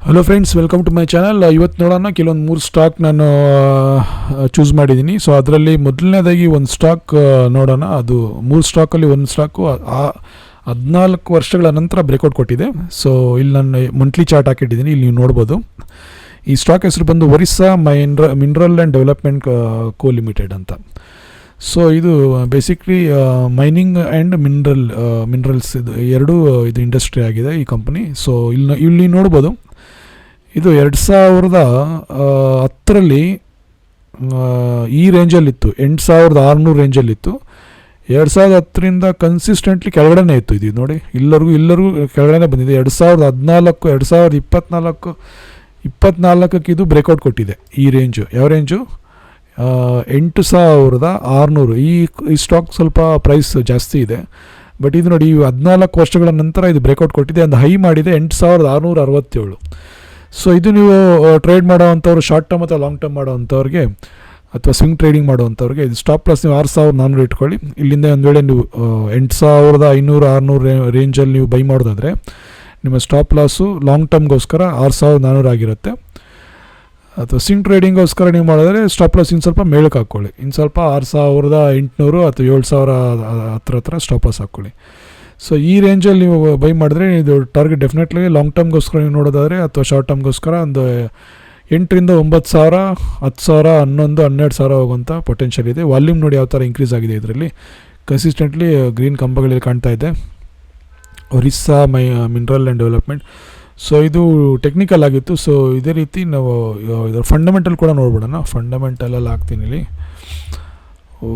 Hello friends, welcome to my channel. ಇವತ್ತು ನೋಡೋಣ ಕೆಲವೊಂದು 3 ಸ್ಟಾಕ್ ನಾನು ಚೂಸ್ ಮಾಡಿದ್ದೀನಿ. ಸೊ ಅದರಲ್ಲಿ ಮೊದಲನೇದಾಗಿ ಒಂದು ಸ್ಟಾಕ್ ನೋಡೋಣ. ಅದು 3 ಸ್ಟಾಕಲ್ಲಿ ಒಂದು ಸ್ಟಾಕು 14 ವರ್ಷಗಳ ನಂತರ ಬ್ರೇಕ್ಔಟ್ ಕೊಟ್ಟಿದೆ. ಸೊ ಇಲ್ಲಿ ನಾನು ಮಂತ್ಲಿ ಚಾರ್ಟ್ ಹಾಕಿಟ್ಟಿದ್ದೀನಿ, ಇಲ್ಲಿ ನೀವು ನೋಡ್ಬೋದು. ಈ ಸ್ಟಾಕ್ ಹೆಸರು ಬಂದು Orissa mineral and development co limited ಅಂತ. ಸೊ ಇದು ಬೇಸಿಕ್ಲಿ ಮೈನಿಂಗ್ ಆ್ಯಂಡ್ ಮಿನರಲ್ಸ್ ಇದು ಇಂಡಸ್ಟ್ರಿ ಆಗಿದೆ ಈ ಕಂಪನಿ. ಸೊ ಇಲ್ಲಿ ನೋಡ್ಬೋದು, ಇದು 2010ರಲ್ಲಿ ಈ ರೇಂಜಲ್ಲಿತ್ತು, 8600 ರೇಂಜಲ್ಲಿತ್ತು. 2010ರಿಂದ ಕನ್ಸಿಸ್ಟೆಂಟ್ಲಿ ಕೆಳಗಡೆನೇ ಇತ್ತು. ಇದು ನೋಡಿ, ಎಲ್ಲರಿಗೂ ಕೆಳಗಡೆ ಬಂದಿದೆ. 2014 ಇದು ಬ್ರೇಕ್ಔಟ್ ಕೊಟ್ಟಿದೆ. ಈ ರೇಂಜು ಯಾವ ರೇಂಜು? 8600. ಈ ಸ್ಟಾಕ್ ಸ್ವಲ್ಪ ಪ್ರೈಸ್ ಜಾಸ್ತಿ ಇದೆ, ಬಟ್ ಇದು ನೋಡಿ, 14 ವರ್ಷಗಳ ನಂತರ ಇದು ಬ್ರೇಕ್ಔಟ್ ಕೊಟ್ಟಿದೆ. ಒಂದು ಹೈ ಮಾಡಿದೆ 8667. ಸೊ ಇದು ನೀವು ಟ್ರೇಡ್ ಮಾಡೋವಂಥವ್ರು, ಶಾರ್ಟ್ ಟರ್ಮ್ ಅಥವಾ ಲಾಂಗ್ ಟರ್ಮ್ ಮಾಡೋವಂಥವ್ರಿಗೆ ಅಥವಾ ಸ್ವಿಂಗ್ ಟ್ರೇಡಿಂಗ್ ಮಾಡೋವಂಥವ್ರಿಗೆ ಇದು ಸ್ಟಾಪ್ ಲಾಸ್ ನೀವು 6400 ಇಟ್ಕೊಳ್ಳಿ. ಇಲ್ಲಿಂದ ಒಂದು ವೇಳೆ ನೀವು 8500-600 ರೇಂಜಲ್ಲಿ ನೀವು ಬೈ ಮಾಡೋದಾದರೆ ನಿಮ್ಮ ಸ್ಟಾಪ್ ಲಾಸು ಲಾಂಗ್ ಟರ್ಮ್ಗೋಸ್ಕರ 6400 ಆಗಿರುತ್ತೆ. ಅಥವಾ ಸ್ವಿಂಗ್ ಟ್ರೇಡಿಂಗೋಸ್ಕರ ನೀವು ಮಾಡಿದ್ರೆ ಸ್ಟಾಪ್ ಲಾಸ್ ಇನ್ನು ಸ್ವಲ್ಪ ಮೇಳಕ್ಕೆ ಹಾಕ್ಕೊಳ್ಳಿ, ಇನ್ನು ಸ್ವಲ್ಪ 6800 ಅಥವಾ 7000 ಹತ್ರ ಸ್ಟಾಪ್ ಲಾಸ್ ಹಾಕ್ಕೊಳ್ಳಿ. ಸೊ ಈ ರೇಂಜಲ್ಲಿ ನೀವು ಬೈ ಮಾಡಿದ್ರೆ ಇದು ಟಾರ್ಗೆಟ್ ಡೆಫಿನೆಟ್ಲಿ ಲಾಂಗ್ ಟರ್ಮ್ಗೋಸ್ಕರ ನೀವು ನೋಡೋದಾದರೆ ಅಥವಾ ಶಾರ್ಟ್ ಟರ್ಮ್ಗೋಸ್ಕರ ಒಂದು 8ರಿಂದ 9000, 10,000, 11,000-12,000 ಹೋಗುವಂಥ ಪೊಟೆನ್ಷಿಯಲ್ ಇದೆ. ವಾಲ್ಯೂಮ್ ನೋಡಿ ಯಾವ ಥರ ಇನ್ಕ್ರೀಸ್ ಆಗಿದೆ. ಇದರಲ್ಲಿ ಕನ್ಸಿಸ್ಟೆಂಟ್ಲಿ ಗ್ರೀನ್ ಕಂಬಗಳಲ್ಲಿ ಕಾಣ್ತಾ ಇದೆ, Orissa mineral and development. So ಇದು ಟೆಕ್ನಿಕಲ್ ಆಗಿತ್ತು. ಸೊ ಇದೇ ರೀತಿ ನಾವು ಇದರ ಫಂಡಮೆಂಟಲ್ ಕೂಡ ನೋಡ್ಬಿಡೋಣ. ಫಂಡಮೆಂಟಲಲ್ಲಿ ಹಾಕ್ತೀನಿ ಇಲ್ಲಿ,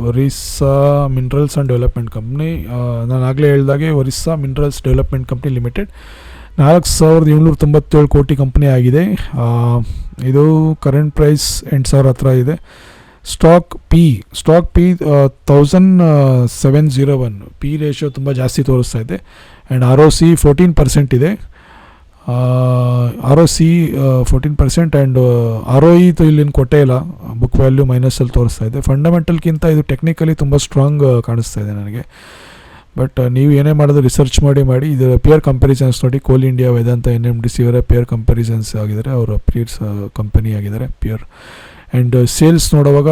Orissa minerals and development company. ನಾನು ಆಗಲೇ ಹೇಳಿದಾಗೆ Orissa minerals development company limited 4797 ಕೋಟಿ ಕಂಪ್ನಿ ಆಗಿದೆ. ಇದು ಕರೆಂಟ್ ಪ್ರೈಸ್ 8000 ಹತ್ರ ಇದೆ. Stock P 1701. ಪಿ ರೇಷಿಯೋ ತುಂಬ ಜಾಸ್ತಿ ತೋರಿಸ್ತಾ ಇದೆ. ಆ್ಯಂಡ್ ROC 14% ಇದೆ. ROC 14% ಆ್ಯಂಡ್ ROE ಇಲ್ಲಿನ ಕೊಟ್ಟೇ ಇಲ್ಲ, ಬುಕ್ ವ್ಯಾಲ್ಯೂ ಮೈನಸಲ್ಲಿ ತೋರಿಸ್ತಾ ಇದೆ. ಫಂಡಮೆಂಟಲ್ಗಿಂತ ಇದು ಟೆಕ್ನಿಕಲಿ ತುಂಬ ಸ್ಟ್ರಾಂಗ್ ಕಾಣಿಸ್ತಾ ಇದೆ ನನಗೆ. ಬಟ್ ನೀವು ಏನೇ ಮಾಡೋದು ರಿಸರ್ಚ್ ಮಾಡಿ ಇದರ ಪೇರ್ ಕಂಪ್ಯಾರಿಸನ್ಸ್ ನೋಡಿ. ಕೋಲ್ ಇಂಡಿಯಾ, ವೇದಾಂತ, NMDC ಅವರ ಪೇರ್ ಕಂಪ್ಯಾರಿಸನ್ಸ್ ಆಗಿದ್ದಾರೆ, ಅವರ ಪೇರ್ಸ್ ಕಂಪನಿ ಆಗಿದ್ದಾರೆ ಪೇರ್. ಆ್ಯಂಡ್ ಸೇಲ್ಸ್ ನೋಡುವಾಗ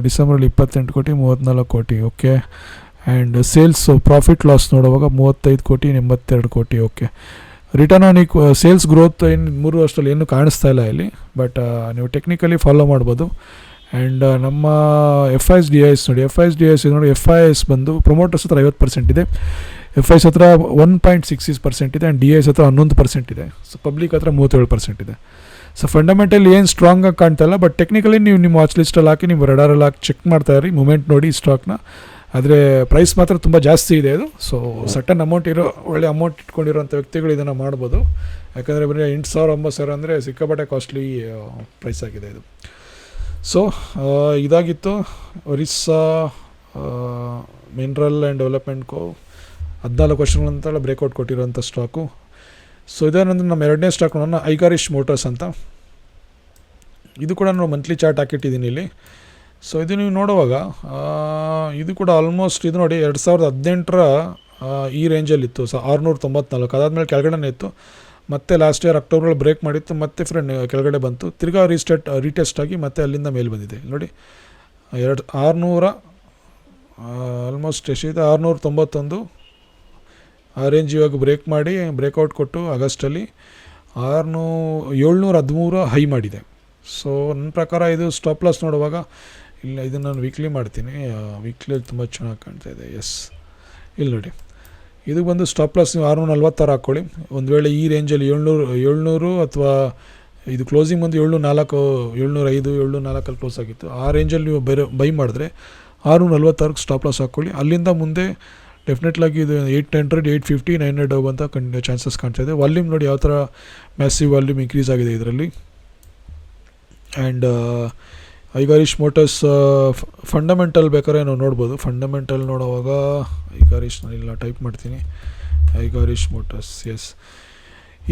ಡಿಸೆಂಬರಲ್ಲಿ 28 ಕೋಟಿ, 34 ಕೋಟಿ, okay. And sales profit loss ನೋಡುವಾಗ 35 ಕೋಟಿ, 82 ಕೋಟಿ, okay. Return on sales growth 3 ವರ್ಷದಲ್ಲಿ ಏನು ಕಾಣಿಸ್ತಾ ಇಲ್ಲ ಇಲ್ಲಿ, ಬಟ್ ನೀವು ಟೆಕ್ನಿಕಲಿ ಫಾಲೋ ಮಾಡ್ಬೋದು. ಆ್ಯಂಡ್ ನಮ್ಮ FIS ನೋಡಿ, FIS ಬಂದು ಪ್ರೊಮೋಟರ್ಸ್ ಹತ್ರ 50% ಇದೆ, FIS ಹತ್ರ 1.66% ಇದೆ, ಆ್ಯಂಡ್ DIS ಹತ್ರ 11% ಇದೆ. ಸೊ ಪಬ್ಲಿಕ್ ಹತ್ರ 37% ಇದೆ. ಸೊ ಫಂಡಮೆಂಟಲಿ ಏನು ಸ್ಟ್ರಾಂಗಾಗಿ ಕಾಣ್ತಾ ಇಲ್ಲ, ಬಟ್ ಟೆಕ್ನಿಕಲಿ ನೀವು ನಿಮ್ಮ ವಾಚ್ ಲಿಸ್ಟಲ್ಲಿ ಹಾಕಿ, ನಿಮ್ಮ ರಡಾರಲ್ಲಿ ಹಾಕಿ ಚೆಕ್ ಮಾಡ್ತಾ ಇರಿ, ಮೂಮೆಂಟ್ ನೋಡಿ ಈ ಸ್ಟಾಕ್ನ. ಆದರೆ ಪ್ರೈಸ್ ಮಾತ್ರ ತುಂಬ ಜಾಸ್ತಿ ಇದೆ ಇದು. ಸೊ ಸಟನ್ ಅಮೌಂಟ್ ಒಳ್ಳೆ ಅಮೌಂಟ್ ಇಟ್ಕೊಂಡಿರೋಂಥ ವ್ಯಕ್ತಿಗಳು ಇದನ್ನು ಮಾಡ್ಬೋದು. ಯಾಕಂದರೆ ಬರೀ 8000, 9000 ಅಂದರೆ ಸಿಕ್ಕಾಪಟ್ಟೆ ಕಾಸ್ಟ್ಲಿ ಪ್ರೈಸ್ ಆಗಿದೆ ಇದು. ಸೊ ಇದಾಗಿತ್ತು ಒರಿಸ್ಸಾ ಮಿನರಲ್ ಆ್ಯಂಡ್ ಡೆವಲಪ್ಮೆಂಟ್ ಕೋ 14 ವರ್ಷಗಳ ನಂತರ ಬ್ರೇಕ್ಔಟ್ ಕೊಟ್ಟಿರೋಂಥ ಸ್ಟಾಕು. ಸೊ ಇದೇನಂದ್ರೆ ನಮ್ಮ ಎರಡನೇ ಸ್ಟಾಕ್ ನೋಡೋಣ, ಐಗಾರಿಶ್ ಮೋಟರ್ಸ್ ಅಂತ. ಇದು ಕೂಡ ನಾನು ಮಂತ್ಲಿ ಚಾರ್ಟ್ ಹಾಕಿಟ್ಟಿದ್ದೀನಿ ಇಲ್ಲಿ. ಸೊ ಇದು ನೀವು ನೋಡುವಾಗ ಇದು ಕೂಡ ಆಲ್ಮೋಸ್ಟ್ ಇದು ನೋಡಿ 2018ರ ಈ ರೇಂಜಲ್ಲಿತ್ತು. ಸೊ 694. ಅದಾದಮೇಲೆ ಕೆಳಗಡೆ ಇತ್ತು, ಮತ್ತೆ ಲಾಸ್ಟ್ ಇಯರ್ ಅಕ್ಟೋಬರಲ್ಲಿ ಬ್ರೇಕ್ ಮಾಡಿತ್ತು, ಮತ್ತೆ ಕೆಳಗಡೆ ಬಂತು, ತಿರ್ಗಾ ರೀಟೆಸ್ಟ್ ಆಗಿ ಮತ್ತೆ ಅಲ್ಲಿಂದ ಮೇಲೆ ಬಂದಿದೆ ನೋಡಿ. 600 ಆಲ್ಮೋಸ್ಟ್ ಎಷ್ಟಿದೆ, 691 ಆ ರೇಂಜ್ ಇವಾಗ ಬ್ರೇಕ್ ಮಾಡಿ ಬ್ರೇಕ್ಔಟ್ ಕೊಟ್ಟು ಆಗಸ್ಟಲ್ಲಿ 713 ಹೈ ಮಾಡಿದೆ. ಸೊ ನನ್ನ ಪ್ರಕಾರ ಇದು ಸ್ಟಾಪ್ ಲಾಸ್ ನೋಡುವಾಗ ಇಲ್ಲ, ಇದನ್ನು ನಾನು ವೀಕ್ಲಿ ಮಾಡ್ತೀನಿ. ವೀಕ್ಲಿಯಲ್ಲಿ ತುಂಬ ಚೆನ್ನಾಗಿ ಕಾಣ್ತಾ ಇದೆ. ಎಸ್, ಇಲ್ಲಿ ನೋಡಿ, ಇದು ಬಂದು ಸ್ಟಾಪ್ ಲಾಸ್ ನೀವು 646 ಹಾಕ್ಕೊಳ್ಳಿ. ಒಂದು ವೇಳೆ ಈ ರೇಂಜಲ್ಲಿ 700 ಅಥವಾ ಇದು ಕ್ಲೋಸಿಂಗ್ ಬಂದು 705, 704 ಕ್ಲೋಸ್ ಆಗಿತ್ತು. ಆ ರೇಂಜಲ್ಲಿ ನೀವು ಬೈ ಮಾಡಿದ್ರೆ 646 ಸ್ಟಾಪ್ ಲಾಸ್ ಹಾಕ್ಕೊಳ್ಳಿ. ಅಲ್ಲಿಂದ ಮುಂದೆ ಡೆಫಿನೆಟ್ಲಾಗಿ ಇದು 800, 850, 900 ಹೋಗುವಂಥ ಚಾನ್ಸಸ್ ಕಾಣ್ತಾ ಇದೆ. ವಾಲ್ಯೂಮ್ ನೋಡಿ ಯಾವ ಥರ ಮ್ಯಾಸಿವ್ ವಾಲ್ಯೂಮ್ ಇನ್ಕ್ರೀಸ್ ಆಗಿದೆ ಇದರಲ್ಲಿ. ಆ್ಯಂಡ್ ಐಗಾರಿಶ್ ಮೋಟರ್ಸ್ ಫಂಡಮೆಂಟಲ್ ಬೇಕಾದ್ರೆ ನಾವು ನೋಡ್ಬೋದು. ಫಂಡಮೆಂಟಲ್ ನೋಡುವಾಗ ಐಗಾರಿಶ್ ನಾನಿಲ್ಲ ಟೈಪ್ ಮಾಡ್ತೀನಿ, ಐಗಾರಿಶ್ ಮೋಟರ್ಸ್. ಎಸ್,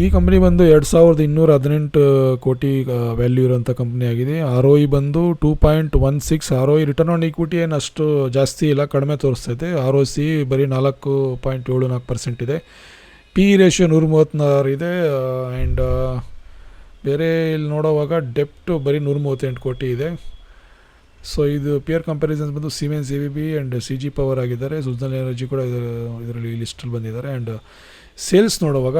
ಈ ಕಂಪ್ನಿ ಬಂದು 2218 ಕೋಟಿ ವ್ಯಾಲ್ಯೂ ಇರೋಂಥ ಕಂಪ್ನಿ ಆಗಿದೆ. ROE ಬಂದು 2.16. ROE ರಿಟರ್ನ್ ಆನ್ ಈಕ್ವಿಟಿ ಏನು ಅಷ್ಟು ಜಾಸ್ತಿ ಇಲ್ಲ, ಕಡಿಮೆ ತೋರಿಸ್ತೈತೆ. ROC ಬರೀ 4.74% ಇದೆ. PE ರೇಷಿಯೋ 136 ಇದೆ. ಆ್ಯಂಡ್ ಬೇರೆ ಇಲ್ಲಿ ನೋಡೋವಾಗ ಡೆಪ್ಟು ಬರೀ 138 ಕೋಟಿ ಇದೆ. ಸೊ ಇದು ಪಿಯರ್ ಕಂಪ್ಯಾರಿಸನ್ಸ್ ಬಂದು Simmons ABB and CG power ಆಗಿದ್ದಾರೆ. ಸುಜ್ಲಾನ್ ಎನರ್ಜಿ ಕೂಡ ಇದರಲ್ಲಿ ಲಿಸ್ಟಲ್ಲಿ ಬಂದಿದ್ದಾರೆ. ಆ್ಯಂಡ್ ಸೇಲ್ಸ್ ನೋಡುವಾಗ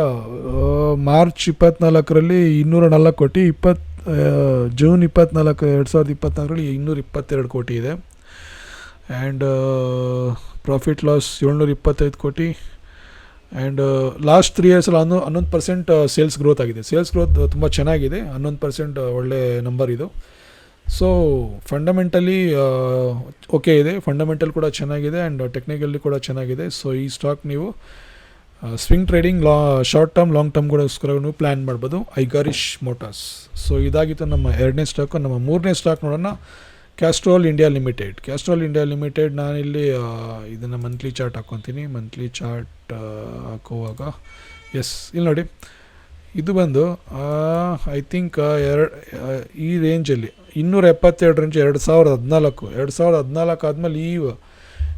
ಮಾರ್ಚ್ 24ರಲ್ಲಿ 204 ಕೋಟಿ, ಜೂನ್ 24 2024ರಲ್ಲಿ 222 ಕೋಟಿ ಇದೆ. ಆ್ಯಂಡ್ ಪ್ರಾಫಿಟ್ ಲಾಸ್ 725 ಕೋಟಿ. ಆ್ಯಂಡ್ ಲಾಸ್ಟ್ 3 ಇಯರ್ಸಲ್ಲಿ 11% ಸೇಲ್ಸ್ ಗ್ರೋತ್ ಆಗಿದೆ. ಸೇಲ್ಸ್ ಗ್ರೋತ್ ತುಂಬ ಚೆನ್ನಾಗಿದೆ, 11% ಒಳ್ಳೆ ನಂಬರ್ ಇದು. ಸೊ ಫಂಡಮೆಂಟಲಿ ಓಕೆ ಇದೆ, ಫಂಡಮೆಂಟಲ್ ಕೂಡ ಚೆನ್ನಾಗಿದೆ ಆ್ಯಂಡ್ ಟೆಕ್ನಿಕಲಿ ಕೂಡ ಚೆನ್ನಾಗಿದೆ. ಸೊ ಈ ಸ್ಟಾಕ್ ನೀವು swing trading, short term, long ಟರ್ಮ್ಗೋಸ್ಕರ ನೀವು ಪ್ಲ್ಯಾನ್ ಮಾಡ್ಬೋದು. ಐಗಾರಿಶ್ ಮೋಟಾರ್ಸ್. ಸೊ ಇದಾಗಿತ್ತು ನಮ್ಮ 2ನೇ ಸ್ಟಾಕು. ನಮ್ಮ 3ನೇ ಸ್ಟಾಕ್ ನೋಡೋಣ, Castrol India limited. Castrol India limited ನಾನಿಲ್ಲಿ ಇದನ್ನು ಮಂತ್ಲಿ ಚಾರ್ಟ್ ಹಾಕ್ಕೊತೀನಿ. ಮಂತ್ಲಿ ಚಾರ್ಟ್ ಹಾಕುವಾಗ ಇಲ್ಲಿ ನೋಡಿ, ಇದು ಬಂದು ಐ ಥಿಂಕ್ ಈ ರೇಂಜಲ್ಲಿ 272 ರೇಂಜ್ 2014 ಆದಮೇಲೆ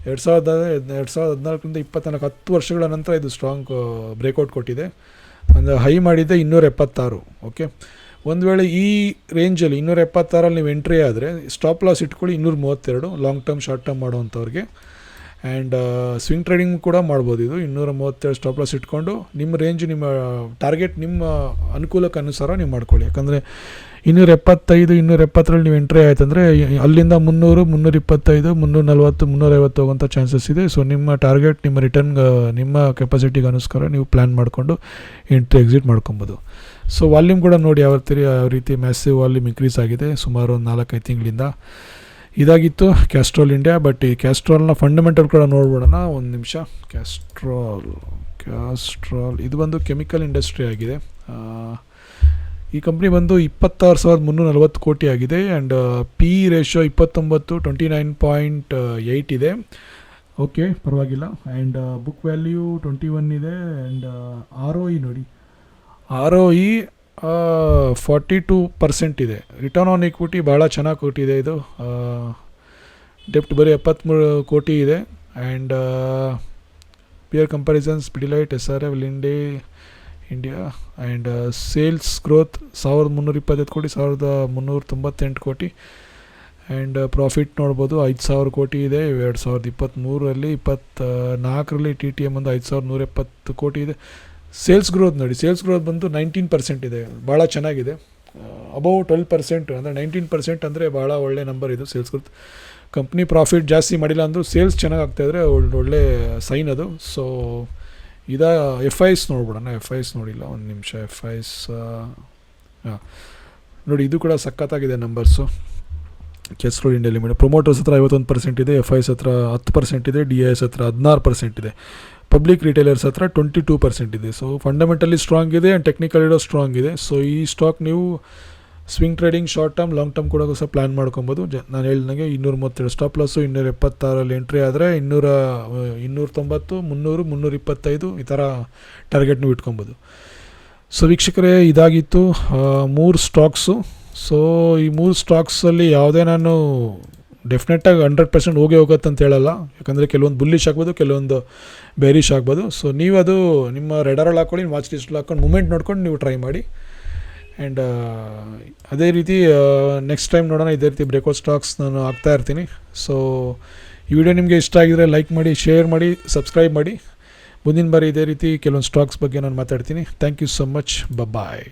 2014ರಿಂದ 24 10 ವರ್ಷಗಳ ನಂತರ ಇದು ಸ್ಟ್ರಾಂಗ್ ಬ್ರೇಕ್ಔಟ್ ಕೊಟ್ಟಿದೆ. ಅಂದರೆ ಹೈ ಮಾಡಿದ್ದೆ 276. ಓಕೆ, ಒಂದು ವೇಳೆ ಈ ರೇಂಜಲ್ಲಿ 276ರಲ್ಲಿ ನೀವು ಎಂಟ್ರಿ ಆದರೆ ಸ್ಟಾಪ್ ಲಾಸ್ ಇಟ್ಕೊಳ್ಳಿ 232 ಲಾಂಗ್ ಟರ್ಮ್ ಶಾರ್ಟ್ ಟರ್ಮ್ ಮಾಡೋವಂಥವ್ರಿಗೆ. ಆ್ಯಂಡ್ ಸ್ವಿಂಗ್ ಟ್ರೇಡಿಂಗ್ ಕೂಡ ಮಾಡ್ಬೋದು. ಇದು 232 ಸ್ಟಾಪ್ ಲಾಸ್ ಇಟ್ಕೊಂಡು ನಿಮ್ಮ ರೇಂಜ್, ನಿಮ್ಮ ಟಾರ್ಗೆಟ್ ನಿಮ್ಮ ಅನುಕೂಲಕ್ಕೆ ಅನುಸಾರ ನೀವು ಮಾಡ್ಕೊಳ್ಳಿ. ಯಾಕಂದರೆ 275 270ರಲ್ಲಿ ನೀವು ಎಂಟ್ರಿ ಆಯ್ತಂದರೆ ಅಲ್ಲಿಂದ 300 325 340 350 ಹೋಗೋಂಥ ಚಾನ್ಸಸ್ ಇದೆ. ಸೊ ನಿಮ್ಮ ಟಾರ್ಗೆಟ್, ನಿಮ್ಮ ರಿಟರ್ನ್, ನಿಮ್ಮ ಕೆಪಾಸಿಟಿಗೆ ಅನುಸಾರ ನೀವು ಪ್ಲ್ಯಾನ್ ಮಾಡಿಕೊಂಡು ಎಂಟ್ರಿ ಎಕ್ಸಿಟ್ ಮಾಡ್ಕೊಬೋದು. ಸೊ ವಾಲ್ಯೂಮ್ ಕೂಡ ನೋಡಿ ಯಾವ ರೀತಿ ಮ್ಯಾಸಿವ್ ವಾಲ್ಯೂಮ್ ಇನ್ಕ್ರೀಸ್ ಆಗಿದೆ ಸುಮಾರು ಒಂದು 4-5 ತಿಂಗಳಿಂದ. ಇದಾಗಿತ್ತು ಕ್ಯಾಸ್ಟ್ರೋಲ್ ಇಂಡಿಯಾ. ಬಟ್ ಈ ಕ್ಯಾಸ್ಟ್ರೋಲ್ನ ಫಂಡಮೆಂಟಲ್ ಕೂಡ ನೋಡ್ಬಿಡೋಣ ಒಂದು ನಿಮಿಷ. ಕ್ಯಾಸ್ಟ್ರೋಲ್ ಇದು ಬಂದು ಕೆಮಿಕಲ್ ಇಂಡಸ್ಟ್ರಿ ಆಗಿದೆ. ಈ ಕಂಪ್ನಿ ಬಂದು 26,340 ಕೋಟಿ ಆಗಿದೆ. ಆ್ಯಂಡ್ PE ರೇಷಿಯೋ 29.8 ಇದೆ. ಓಕೆ, ಪರವಾಗಿಲ್ಲ. ಆ್ಯಂಡ್ ಬುಕ್ ವ್ಯಾಲ್ಯೂ 21 ಇದೆ. ಆ್ಯಂಡ್ ROE ನೋಡಿ, ROE 42% ಇದೆ. ರಿಟರ್ನ್ ಆನ್ ಈಕ್ವಿಟಿ ಭಾಳ ಚೆನ್ನಾಗಿ ಕೊಟ್ಟಿದೆ ಇದು. ಡೆಪ್ಟ್ ಬರೀ 73 ಕೋಟಿ ಇದೆ. And peer comparisons Pidilite, SRF, Linde India. And sales growth 1,325 crore, 1,398 ಕೋಟಿ. ಆ್ಯಂಡ್ ಪ್ರಾಫಿಟ್ ನೋಡ್ಬೋದು 5,000 ಕೋಟಿ ಇದೆ 2023ರಲ್ಲಿ. 24ರಲ್ಲಿ TTM ಒಂದು 5,170 ಕೋಟಿ ಇದೆ. ಸೇಲ್ಸ್ ಗ್ರೋತ್ ನೋಡಿ, ಸೇಲ್ಸ್ ಗ್ರೋತ್ ಬಂದು 19% ಇದೆ, ಭಾಳ ಚೆನ್ನಾಗಿದೆ. ಅಬೌವ್ 12%, ಅಂದರೆ 19% ಅಂದರೆ ಭಾಳ ಒಳ್ಳೆ ನಂಬರ್ ಇದು ಸೇಲ್ಸ್ ಗ್ರೋತ್. ಕಂಪ್ನಿ ಪ್ರಾಫಿಟ್ ಜಾಸ್ತಿ ಮಾಡಿಲ್ಲ ಅಂದರೂ ಸೇಲ್ಸ್ ಚೆನ್ನಾಗಿ ಆಗ್ತಾಯಿದ್ರೆ ಒಳ್ಳೆ ಸೈನ್ ಅದು. So FIs ನೋಡ್ಬಿಡೋಣ. FIs ನೋಡಿಲ್ಲ, ಒಂದು ನಿಮಿಷ. FIs ನೋಡಿ, ಇದು ಕೂಡ ಸಖತ್ತಾಗಿದೆ numbers. Castrol India limited promoters ಹತ್ರ 51% ಇದೆ, FIs ಹತ್ರ 10% ಇದೆ, DIS ಹತ್ರ 16% ಇದೆ, ಪಬ್ಲಿಕ್ ರಿಟೇಲರ್ಸ್ ಹತ್ರ 22% ಇದೆ. ಸೊ ಫಂಡಮೆಂಟಲಿ ಸ್ಟ್ರಾಂಗ್ ಇದೆ ಆ್ಯಂಡ್ ಟೆಕ್ನಿಕಲಿ ಸ್ಟ್ರಾಂಗ್ ಇದೆ. ಸೊ ಈ ಸ್ಟಾಕ್ ನೀವು swing trading, short term, long term ಕೂಡ ಸಹ ಪ್ಲ್ಯಾನ್ ಮಾಡ್ಕೊಬೋದು. ನಾನು ಹೇಳಿದಂಗೆ 232 ಸ್ಟಾಪ್ ಲಾಸು, 276ರಲ್ಲಿ ಎಂಟ್ರಿ ಆದರೆ 290 300 325 ಈ ಥರ ಟಾರ್ಗೆಟ್ ನೀವು ಇಟ್ಕೊಬೋದು. ಸೊ ವೀಕ್ಷಕರೇ, ಇದಾಗಿತ್ತು 3 ಸ್ಟಾಕ್ಸು. ಸೊ ಈ 3 ಸ್ಟಾಕ್ಸಲ್ಲಿ ಯಾವುದೇ ನಾನು ಡೆಫಿನೆಟಾಗಿ 100% ಹೋಗುತ್ತೆ ಅಂತ ಹೇಳಲ್ಲ. ಯಾಕಂದರೆ ಕೆಲವೊಂದು ಬುಲ್ಲಿಶ್ ಆಗ್ಬೋದು, ಕೆಲವೊಂದು ಬೇರಿಶ್ ಆಗ್ಬೋದು. ಸೊ ನೀವು ಅದು ನಿಮ್ಮ ರೆಡರಲ್ಲಿ ಹಾಕ್ಕೊಂಡು, ವಾಚ್ ಲಿಸ್ಟಲ್ಲಿ ಹಾಕ್ಕೊಂಡು ಮೂಮೆಂಟ್ ನೋಡ್ಕೊಂಡು ನೀವು ಟ್ರೈ ಮಾಡಿ. ಆ್ಯಂಡ್ ಅದೇ ರೀತಿ ನೆಕ್ಸ್ಟ್ ಟೈಮ್ ನೋಡೋಣ, ಇದೇ ರೀತಿ ಬ್ರೇಕ್ಔಟ್ ಸ್ಟಾಕ್ಸ್ ನಾನು ಹಾಕ್ತಾ ಇರ್ತೀನಿ. ಸೊ ಈ ವಿಡಿಯೋ ನಿಮಗೆ ಇಷ್ಟ ಆಗಿದರೆ ಲೈಕ್ ಮಾಡಿ, ಶೇರ್ ಮಾಡಿ, ಸಬ್ಸ್ಕ್ರೈಬ್ ಮಾಡಿ. ಮುಂದಿನ ಬಾರಿ ಇದೇ ರೀತಿ ಕೆಲವೊಂದು ಸ್ಟಾಕ್ಸ್ ಬಗ್ಗೆ ನಾನು ಮಾತಾಡ್ತೀನಿ. Thank you so much. Bye.